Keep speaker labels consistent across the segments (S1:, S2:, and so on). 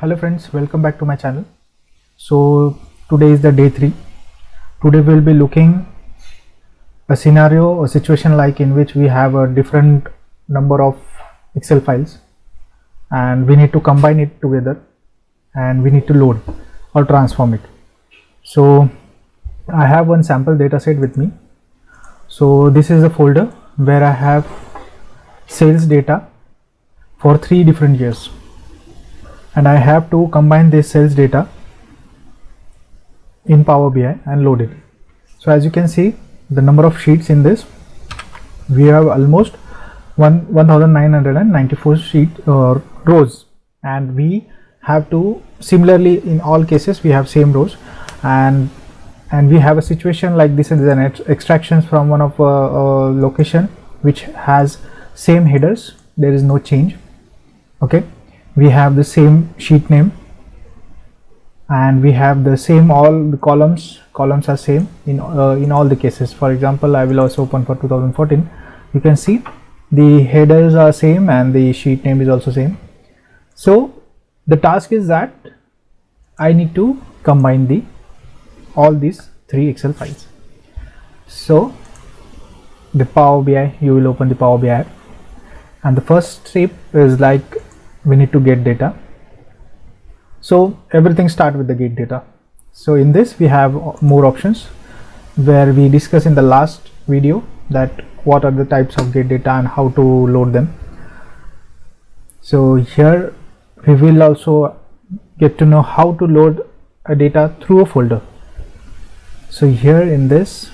S1: Hello friends, welcome back to my channel. So today is the day 3. Today we'll be looking a scenario, a situation like in which we have a different number of Excel files and we need to combine it together and we need to load or transform it. So I have one sample data set with me. So this is a folder where I have sales data for 3 different years. And I have to combine this sales data in Power BI and load it. So as you can see, the number of sheets in this, we have almost 1994 rows, and we have to similarly in all cases we have same rows, and we have a situation like this is an extractions from one of location which has same headers. There is no change. Okay, we have the same sheet name and we have the same, all the columns are same in all the cases. For example, I will also open for 2014. You can see the headers are same and the sheet name is also same. So the task is that I need to combine all these 3 Excel files. So the Power BI, you will open the Power BI app, and the first step is like we need to get data. So everything start with the get data. So in this we have more options where we discuss in the last video that what are the types of get data and how to load them. So here we will also get to know how to load a data through a folder. So here in this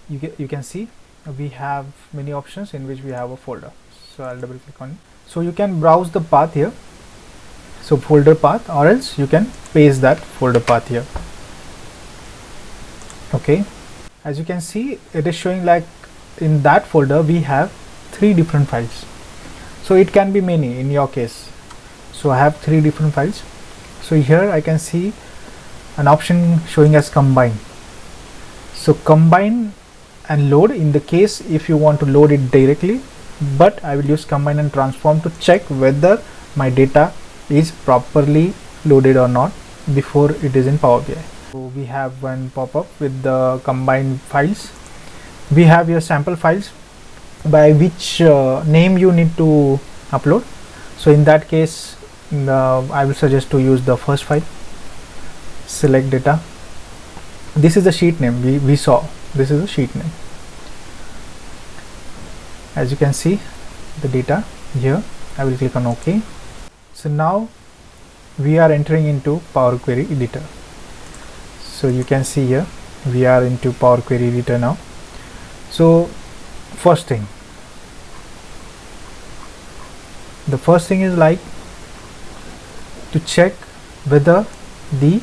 S1: you can see we have many options in which we have a folder. So I'll double click on it. So you can browse the path here, so folder path, or else you can paste that folder path here. Okay, as you can see, it is showing like in that folder we have 3 different files. So it can be many in your case. So I have 3 different files. So here I can see an option showing as combine. So combine and load in the case if you want to load it directly, but I will use combine and transform to check whether my data is properly loaded or not before it is in Power BI. So we have one pop-up with the combined files. We have your sample files by which name you need to upload. So in that case I will suggest to use the first file. Select data. This is the sheet name we saw. This is the sheet name. As you can see the data here, I will click on OK. So now we are entering into Power Query Editor. So you can see here we are into Power Query Editor now. So the first thing is like to check whether the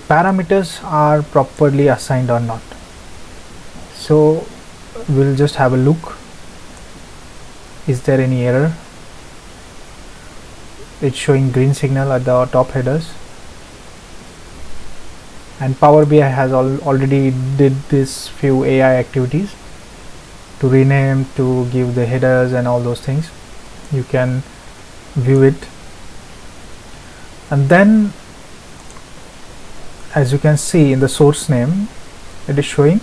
S1: parameters are properly assigned or not. So we'll just have a look. Is there any error? It's showing green signal at the top headers, and Power BI has already did this few AI activities to rename, to give the headers and all those things. You can view it, and then as you can see in the source name it is showing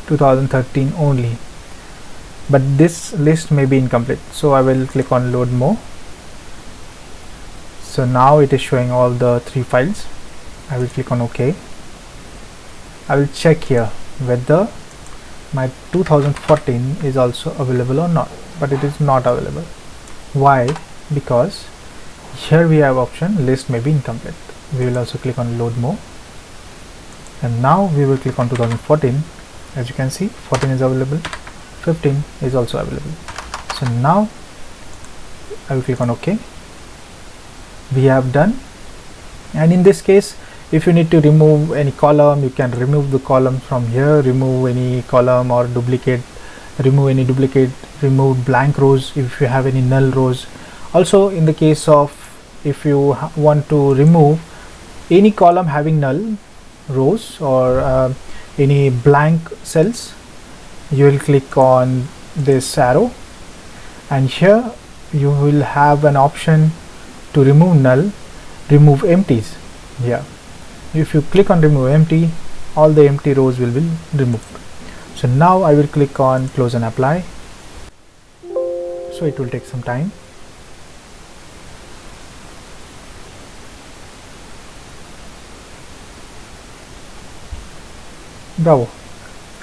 S1: 2013 only, but this list may be incomplete. So I will click on load more. So now it is showing all the 3 files. I will click on OK. I will check here whether my 2014 is also available or not, but it is not available. Why? Because here we have option list may be incomplete. We will also click on load more, and now we will click on 2014. As you can see, 14 is available, 15 is also available. So now I will click on OK. We have done. And in this case, if you need to remove any column, you can remove the column from here, remove any column or remove blank rows if you have any null rows. Also in the case of if you want to remove any column having null rows or any blank cells, you will click on this arrow, and here you will have an option to remove null, remove empties. Yeah, if you click on remove empty, all the empty rows will be removed. So now I will click on close and apply. So it will take some time. Bravo,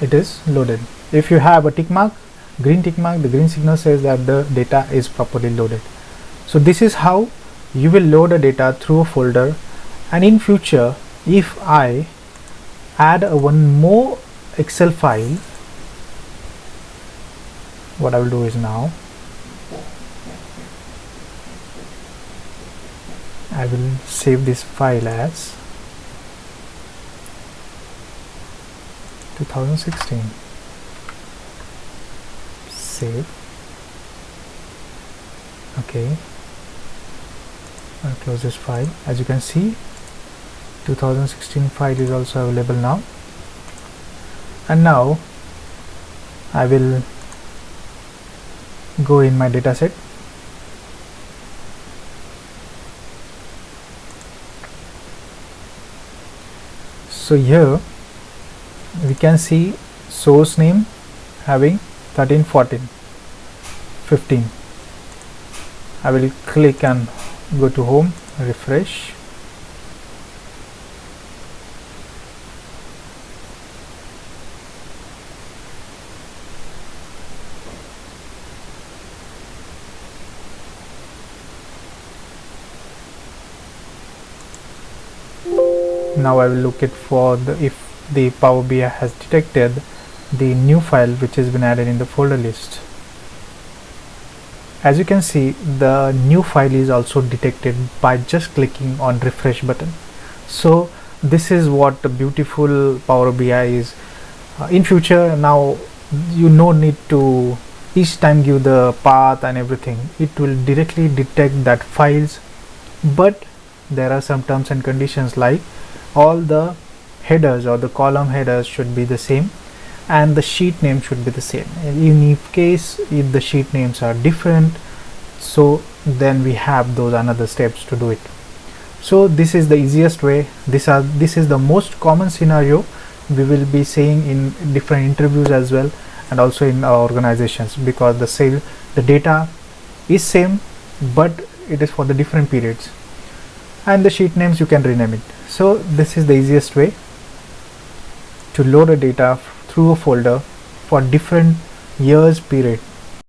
S1: it is loaded. If you have a tick mark, green tick mark, the green signal says that the data is properly loaded. So this is how you will load a data through a folder. And in future, if I add one more Excel file, what I will do is now I will save this file as 2016. Save. Okay, I'll close this file. As you can see, 2016 file is also available now. And now I will go in my dataset. So here we can see source name having 13, 14, 15. I will click and go to home, refresh. Now I will look it for if the Power BI has detected the new file which has been added in the folder list. As you can see, the new file is also detected by just clicking on refresh button. So this is what the beautiful Power BI is. In future, now you no need to each time give the path and everything. It will directly detect that files, but there are some terms and conditions, like all the headers or the column headers should be the same and the sheet name should be the same. In case if the sheet names are different, so then we have those another steps to do it. So this is the easiest way. This is the most common scenario we will be seeing in different interviews as well, and also in our organizations, because the data is same but it is for the different periods, and the sheet names you can rename it. So this is the easiest way to load a data through a folder for different years period.